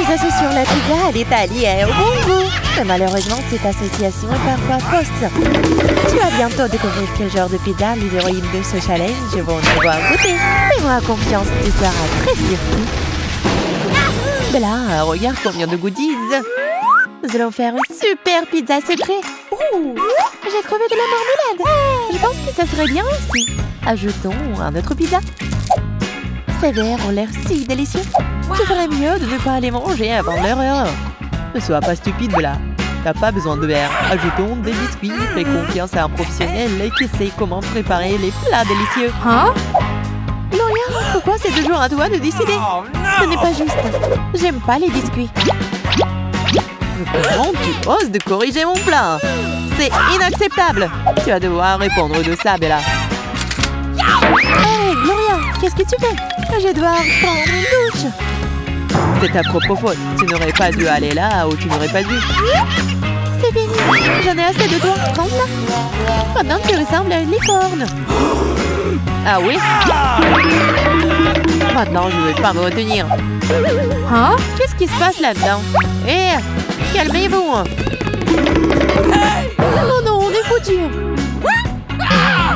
Les associations la pizza à l'italienne au bon goût. Mais malheureusement, cette association est parfois fausse. Tu vas bientôt découvrir quel genre de pizza les héroïnes de ce challenge vont devoir goûter. Fais-moi confiance, tu seras très surpris. Bella, regarde combien de goodies. Nous allons faire une super pizza secret. J'ai trouvé de la marmelade. Je pense que ça serait bien aussi. Ajoutons un autre pizza. Ces verres ont l'air si délicieux. Je ferais mieux de ne pas les manger avant l'heure. Ne sois pas stupide, Bella. T'as pas besoin de verre. Ajoutons des biscuits. Fais confiance à un professionnel qui sait comment préparer les plats délicieux. Hein? Gloria, pourquoi c'est toujours à toi de décider? Ce n'est pas juste. J'aime pas les biscuits. Comment tu oses de corriger mon plat? C'est inacceptable. Tu vas devoir répondre de ça, Bella. Hey, Gloria, qu'est-ce que tu fais? Je dois prendre une douche. C'est ta propre faute. Tu n'aurais pas dû aller là où tu n'aurais pas dû. C'est fini. J'en ai assez de toi. Prends ça. Maintenant, tu ressembles à une licorne. Ah oui? Maintenant, je ne vais pas me retenir. Hein? Qu'est-ce qui se passe là-dedans? Hé, calmez-vous. Non, non, on est foutus.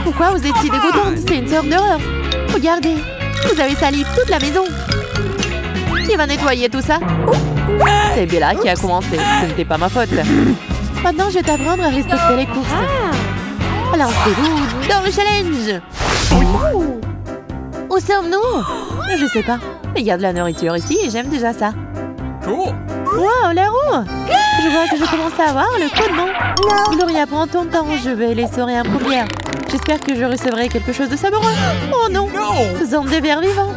Pourquoi vous êtes si dégoûtante? C'est une sorte d'horreur. Regardez, vous avez sali toute la maison. Qui va nettoyer tout ça? C'est Bella qui a commencé. Ce n'était pas ma faute. Maintenant, je vais t'apprendre à respecter les courses. Lancez-vous dans le challenge. Où sommes-nous? Je sais pas. Il y a de la nourriture ici et j'aime déjà ça. Wow, la roue! Je vois que je commence à avoir le coup de main. Gloria, prends ton temps. Je vais les saurer en première. J'espère que je recevrai quelque chose de savoureux. Oh non! Ce sont des vers vivants.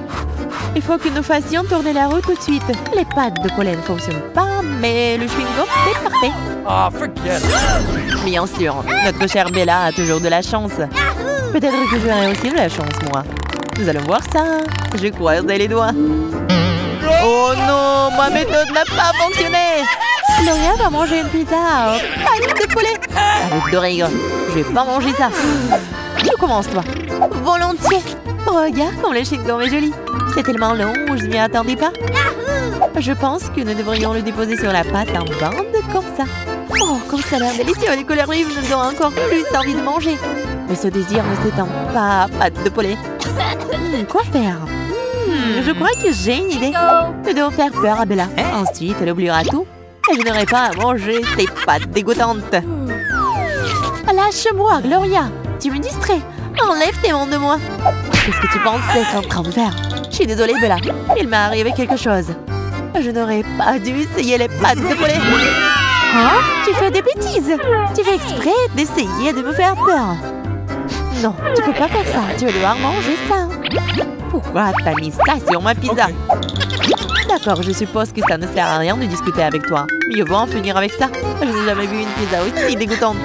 Il faut que nous fassions tourner la roue tout de suite. Les pâtes de pollen ne fonctionnent pas, mais le chewing-gum, c'est parfait. Ah, forget it. Bien sûr, notre chère Bella a toujours de la chance. Peut-être que j'aurai aussi de la chance, moi. Nous allons voir ça. Je croiserai les doigts. Oh non, ma méthode n'a pas fonctionné. Gloria va manger une pizza aux pâtes de poulet. Avec de rigueur, je vais pas manger ça. Tu commences, toi. Volontiers. Regarde comme le chewing-gum est joli. C'est tellement long, je m'y attendais pas. Je pense que nous devrions le déposer sur la pâte en bande comme ça. Oh, comme ça a l'air délicieux. Les couleurs vives nous ont encore plus envie de manger. Mais ce désir ne s'étend pas à pâte de poulet. Quoi faire? Je crois que j'ai une idée. Nous devons faire peur à Bella. Ensuite, elle oubliera tout. Et je n'aurai pas à manger ces pâtes dégoûtantes. Lâche-moi, Gloria. Tu me distrais. Enlève tes mains de moi. Qu'est-ce que tu pensais en train de faire? Je suis désolée, Bella. Il m'est arrivé quelque chose. Je n'aurais pas dû essayer les pâtes de poulet. Hein? Tu fais des bêtises. Tu fais exprès d'essayer de me faire peur. Non, tu peux pas faire ça. Tu vas devoir manger ça. Pourquoi t'as mis ça sur ma pizza? D'accord, je suppose que ça ne sert à rien de discuter avec toi. Mieux vaut en finir avec ça. Je n'ai jamais vu une pizza aussi dégoûtante.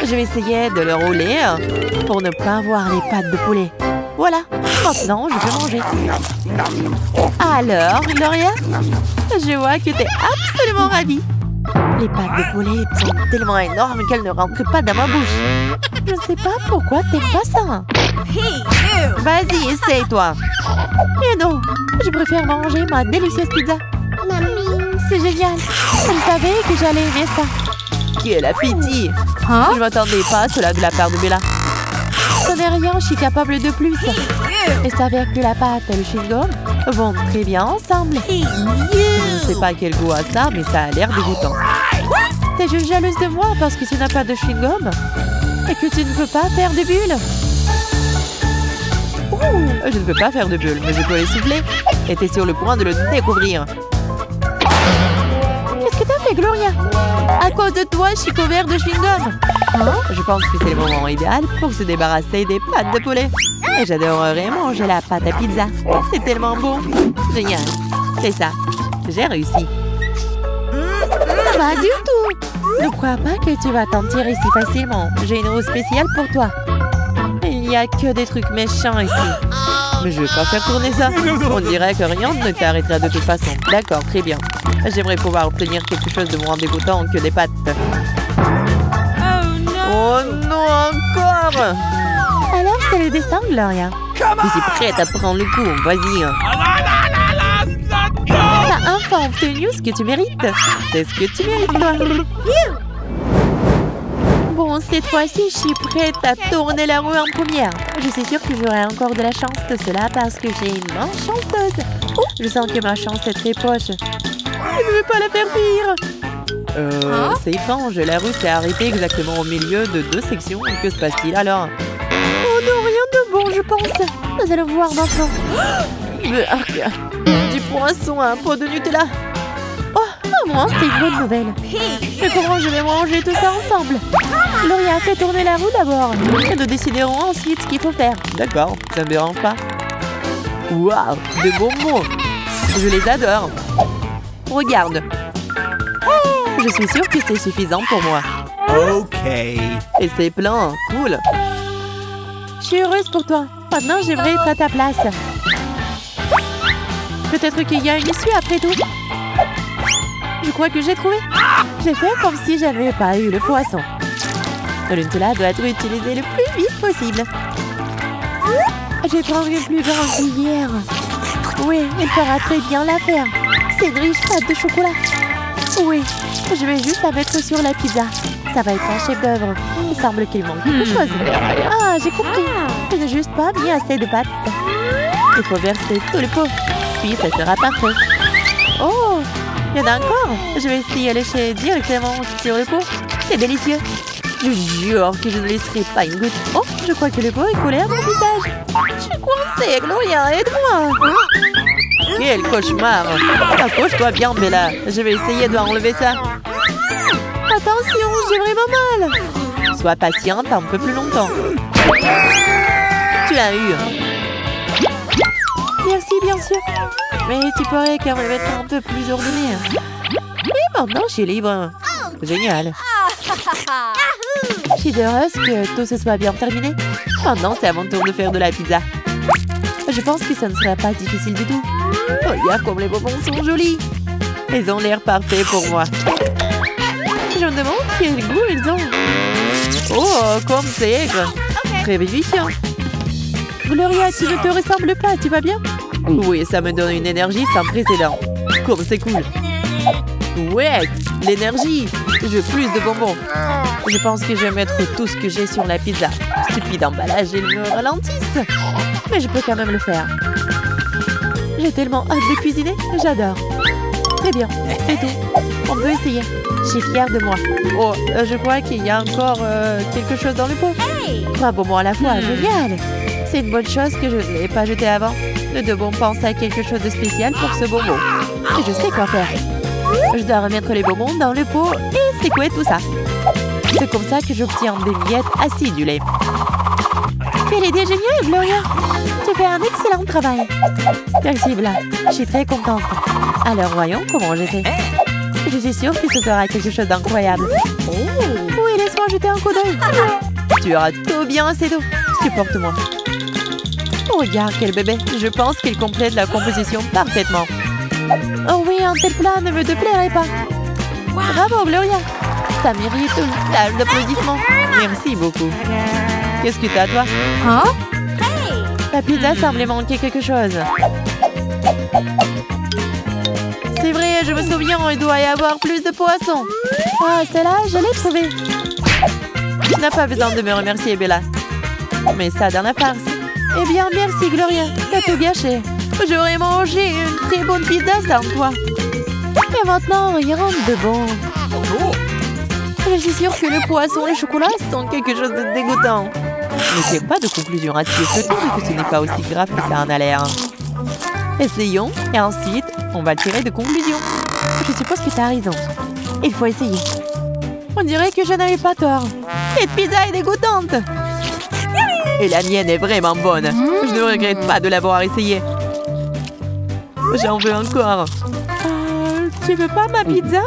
Je vais essayer de le rouler pour ne pas voir les pâtes de poulet. Voilà, maintenant je peux manger. Alors, Gloria, je vois que t'es absolument ravie. Les pâtes de poulet sont tellement énormes qu'elles ne rentrent pas dans ma bouche. Je ne sais pas pourquoi t'aimes pas ça. Vas-y, essaye-toi. Mais non, je préfère manger ma délicieuse pizza. C'est génial. Je savais que j'allais aimer ça. Quel appétit. Je ne m'attendais pas à cela de la part de Bella. Ça n'est rien, je suis capable de plus. Il s'avère que la pâte et le chewing-gum vont très bien ensemble. Je ne sais pas quel goût a ça, mais ça a l'air dégoûtant. T'es juste jalouse de moi parce que tu n'as pas de chewing-gum et que tu ne peux pas faire de bulles. Je ne peux pas faire de bulles, mais je peux les souffler. Et t'es sur le point de le découvrir. Qu'est-ce que t'as fait, Gloria? À cause de toi, je suis couvert de chewing-gum. Je pense que c'est le moment idéal pour se débarrasser des pâtes de poulet. Et j'adorerais manger la pâte à pizza. C'est tellement bon. Génial. C'est ça. J'ai réussi. Pas du tout. Ne crois pas que tu vas t'en tirer si facilement. J'ai une roue spéciale pour toi. Il n'y a que des trucs méchants ici. Mais je vais pas faire tourner ça. On dirait que rien ne t'arrêtera de toute façon. D'accord, très bien. J'aimerais pouvoir obtenir quelque chose de moins dégoûtant que des pâtes. Oh non, encore! Alors, c'est le destin, Gloria. Je suis prête à prendre le coup. Vas-y. T'as enfin enfin obtenu ce que tu mérites. C'est ce que tu mérites, toi. Bon, cette fois-ci, je suis prête à tourner la roue en première. Je suis sûre que j'aurai encore de la chance de cela parce que j'ai une main chanceuse. Oh, je sens que ma chance est très proche. Je ne veux pas la faire pire. C'est étrange. La rue s'est arrêtée exactement au milieu de 2 sections. Que se passe-t-il alors? Oh non, rien de bon, je pense. Nous allons voir maintenant. Du poisson à un pot de Nutella. Oh, au moins, c'est une bonne nouvelle. Mais comment je vais manger tout ça ensemble? Gloria, fait tourner la roue d'abord. Et nous déciderons ensuite ce qu'il faut faire. D'accord, ça ne me dérange pas. Waouh, de bonbons. Je les adore. Regarde. Je suis sûre que c'est suffisant pour moi. Ok. Et c'est plein, cool. Je suis heureuse pour toi. Maintenant, j'aimerais être à ta place. Peut-être qu'il y a une issue après tout. Je crois que j'ai trouvé. J'ai fait comme si je n'avais pas eu le poisson. Le Nutella doit être utilisé le plus vite possible. Je vais prendre une plus grande cuillère. Oui, il fera très bien l'affaire. C'est une riche pâte de chocolat. Oui, je vais juste la mettre sur la pizza. Ça va être un chef-d'œuvre. Il semble qu'il manque quelque chose. Ah, j'ai compris. Je n'ai juste pas mis assez de pâte. Il faut verser tout le pot. Puis ça sera parfait. Oh, il y en a encore. Je vais essayer de lécher directement sur le pot. C'est délicieux. Je jure que je ne laisserai pas une goutte. Oh, je crois que le pot est collé à mon visage. Je suis coincée, Gloria, aide-moi. Quel cauchemar. Accroche-toi bien, Bella. Je vais essayer de enlever ça. Attention, j'ai vraiment mal. Sois patiente un peu plus longtemps. Tu l'as eu. Merci, bien sûr. Mais tu pourrais quand même être un peu plus ordonnée. Et maintenant, je suis libre. Génial. Je suis heureuse que tout se soit bien terminé. Maintenant, c'est à mon tour de faire de la pizza. Je pense que ça ne sera pas difficile du tout. Regarde comme les bonbons sont jolis. Ils ont l'air parfaits pour moi. Je me demande quel goût ils ont. Oh, comme c'est aigre. Très vivifiant. Gloria, tu ne te ressembles pas, tu vas bien? Oui, ça me donne une énergie sans précédent. Comme c'est cool. Ouais, l'énergie. Je veux plus de bonbons. Je pense que je vais mettre tout ce que j'ai sur la pizza. Stupide emballage, ils me ralentissent. Mais je peux quand même le faire. J'ai tellement hâte de cuisiner, j'adore. Très bien, c'est tout. On peut essayer. Je suis fière de moi. Oh, je crois qu'il y a encore quelque chose dans le pot. 3 bonbons à la fois, génial. C'est une bonne chose que je ne l'ai pas jeté avant. Nous devons penser à quelque chose de spécial pour ce bonbon. Et je sais quoi faire. Je dois remettre les bonbons dans le pot et secouer tout ça. C'est comme ça que j'obtiens des miettes acidulées. Quelle idée géniale, Gloria! Tu fais un excellent travail. Merci, Bla. Je suis très contente. Alors, voyons comment j'ai fait. Je suis sûre que ce sera quelque chose d'incroyable. Oui, laisse-moi jeter un coup d'œil. Tu auras tout bien assez d'eau. Supporte-moi. Oh, regarde quel bébé. Je pense qu'il complète la composition parfaitement. Oh oui, un tel plat ne me te plairait pas. Bravo, Gloria. Ça mérite une salle d'applaudissements. Merci beaucoup. Qu'est-ce que t'as, toi? La pizza semblait manquer quelque chose. C'est vrai, je me souviens, il doit y avoir plus de poissons. Ah, celle-là, je l'ai trouvée. Tu n'as pas besoin de me remercier, Bella. Mais ça dans la farce. Eh bien, merci, Gloria. T'as tout gâché. J'aurais mangé une très bonne pizza sans toi. Et maintenant, rien de bon. Je suis sûre que le poisson et le chocolat sont quelque chose de dégoûtant. Ne fais pas de conclusion à tirer. Peut-être que ce n'est pas aussi grave que ça en a l'air. Essayons et ensuite, on va tirer de conclusions. Je suppose que tu as raison. Il faut essayer. On dirait que je n'avais pas tort. Cette pizza est dégoûtante. Et la mienne est vraiment bonne. Je ne regrette pas de l'avoir essayée. J'en veux encore. Tu veux pas ma pizza?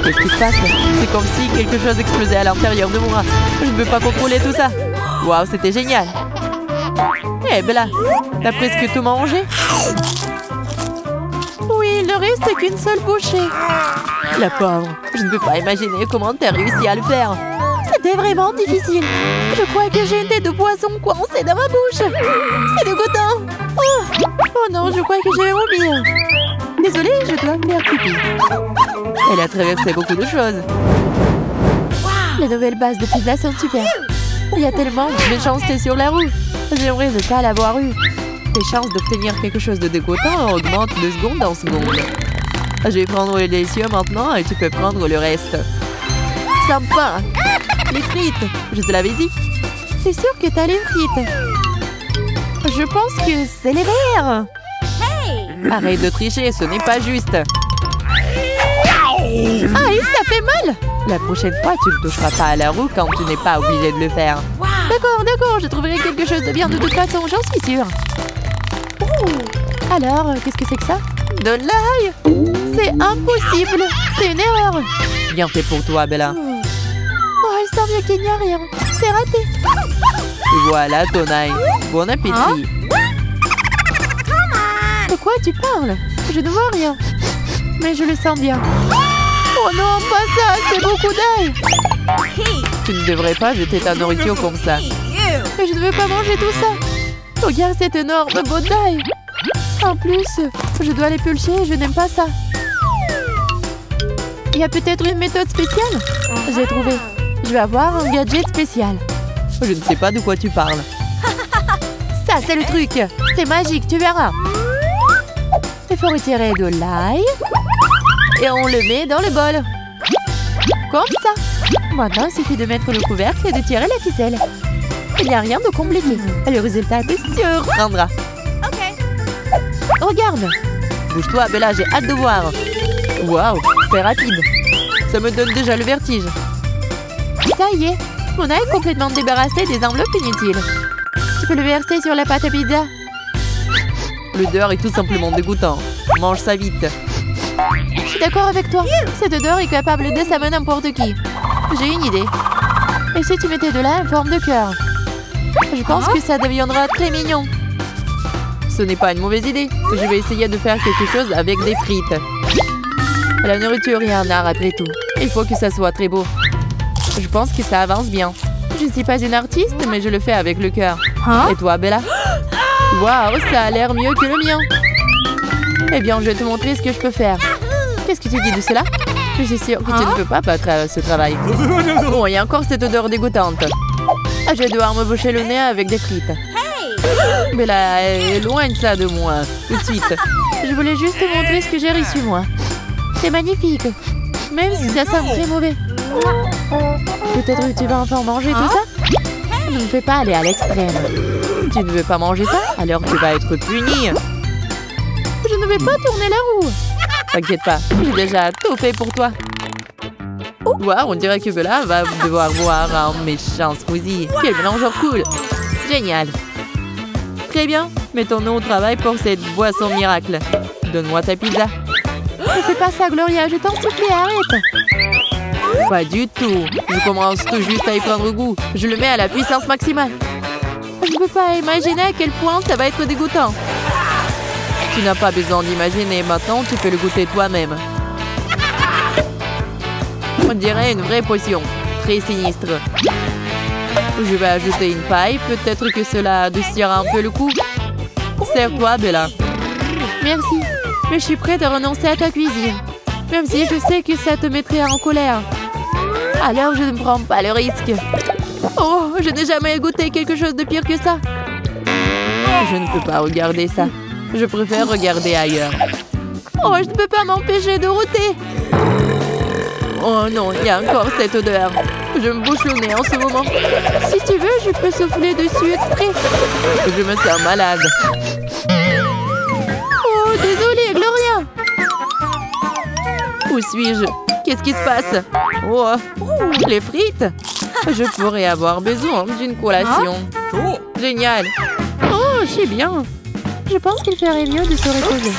Qu'est-ce qui se passe? C'est comme si quelque chose explosait à l'intérieur de moi. Je ne peux pas contrôler tout ça. Waouh, c'était génial. Eh Bella, t'as presque tout mangé? Oui, il ne reste qu'une seule bouchée. La pauvre, je ne peux pas imaginer comment t'as réussi à le faire. C'était vraiment difficile. Je crois que j'ai une tête de poisson coincée dans ma bouche. C'est dégoûtant. Oh. Oh non, je crois que j'ai vomi. Désolée, je dois faire pipi. Elle a traversé beaucoup de choses. Les nouvelles bases de pizza sont super. Il y a tellement de méchanceté sur la roue. J'aimerais ne pas l'avoir eu. Les chances d'obtenir quelque chose de dégoûtant augmentent de seconde en seconde. Je vais prendre le délicieux maintenant et tu peux prendre le reste. Sympa. Les frites, je te l'avais dit. C'est sûr que t'as les frites. Je pense que c'est les verres. Arrête de tricher, ce n'est pas juste. Aïe, ça fait mal. La prochaine fois, tu ne toucheras pas à la roue quand tu n'es pas obligé de le faire. D'accord, je trouverai quelque chose de bien de toute façon, j'en suis sûre. Alors, qu'est-ce que c'est que ça? De l'ail. C'est impossible. C'est une erreur. Bien fait pour toi, Bella. Oh, elle sent bien qu'il n'y a rien. C'est raté. Et voilà ton ail. Bon appétit. De quoi tu parles? Je ne vois rien. Mais je le sens bien. Oh non, pas ça. C'est beaucoup d'ail. Tu ne devrais pas jeter ta nourriture comme ça. Mais je ne veux pas manger tout ça. Regarde cette énorme botte d'ail. En plus, je dois l'épulcher et je n'aime pas ça. Il y a peut-être une méthode spéciale? J'ai trouvé. Je vais avoir un gadget spécial. Je ne sais pas de quoi tu parles. Ça, c'est le truc. C'est magique, tu verras. Il faut retirer de l'ail. Et on le met dans le bol. Comme ça. Maintenant, il suffit de mettre le couvercle et de tirer la ficelle. Il n'y a rien de compliqué. Le résultat te surprendra. Regarde. Bouge-toi, Bella, j'ai hâte de voir. Waouh, c'est rapide. Ça me donne déjà le vertige. Ça y est, on a complètement débarrassé des enveloppes inutiles. Tu peux le verser sur la pâte à pizza. L'odeur est tout simplement dégoûtant. Mange ça vite. Je suis d'accord avec toi. Cette odeur est capable d'assommer n'importe qui. J'ai une idée. Et si tu mettais de l'ail en forme de cœur? Je pense que ça deviendra très mignon. Ce n'est pas une mauvaise idée. Je vais essayer de faire quelque chose avec des frites. La nourriture est un art après tout. Il faut que ça soit très beau. Je pense que ça avance bien. Je ne suis pas une artiste, mais je le fais avec le cœur. Et toi, Bella? Waouh, ça a l'air mieux que le mien. Eh bien, je vais te montrer ce que je peux faire. Qu'est-ce que tu dis de cela? Je suis sûre que tu ne peux pas battre ce travail. Bon, il y a encore cette odeur dégoûtante. Je vais devoir me boucher le nez avec des frites. Bella, éloigne ça de moi, tout de suite. Je voulais juste te montrer ce que j'ai reçu, moi. C'est magnifique. Même si ça sent très mauvais. Peut-être que tu vas enfin manger tout ça? Ne me fais pas aller à l'extrême. Tu ne veux pas manger ça? Alors tu vas être puni. Je ne vais pas tourner la roue. T'inquiète pas, j'ai déjà tout fait pour toi. Wow, on dirait que Bella va devoir boire un méchant smoothie. Quel mélange cool. Génial. Très bien, mettons-nous au travail pour cette boisson miracle. Donne-moi ta pizza. Ne fais pas ça, Gloria, je t'en supplie, arrête. Pas du tout. Je commence tout juste à y prendre goût. Je le mets à la puissance maximale. Je ne peux pas imaginer à quel point ça va être dégoûtant. Tu n'as pas besoin d'imaginer. Maintenant, tu peux le goûter toi-même. On dirait une vraie potion. Très sinistre. Je vais ajouter une paille. Peut-être que cela adoucira un peu le coup. Sers-toi, Bella. Merci. Mais je suis prête à renoncer à ta cuisine. Même si je sais que ça te mettrait en colère. Alors je ne prends pas le risque. Oh, je n'ai jamais goûté quelque chose de pire que ça. Je ne peux pas regarder ça. Je préfère regarder ailleurs. Oh, je ne peux pas m'empêcher de rôter. Oh non, il y a encore cette odeur. Je me bouche le nez en ce moment. Si tu veux, je peux souffler dessus exprès. Je me sens malade. Oh, désolée, Gloria. Où suis-je? Qu'est-ce qui se passe? Oh, les frites. Je pourrais avoir besoin d'une collation. Génial. Oh, je suis bien. Je pense qu'il ferait mieux de se reposer.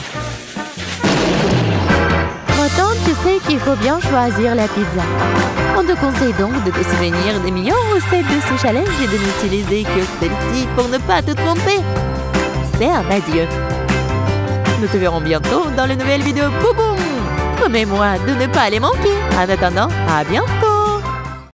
Pourtant, tu sais qu'il faut bien choisir la pizza. On te conseille donc de te souvenir des meilleures recettes de ce challenge et de n'utiliser que celle-ci pour ne pas te tromper. C'est un adieu. Nous te verrons bientôt dans les nouvelles vidéos. Boum boum! Promets-moi de ne pas les manquer. En attendant, à bientôt!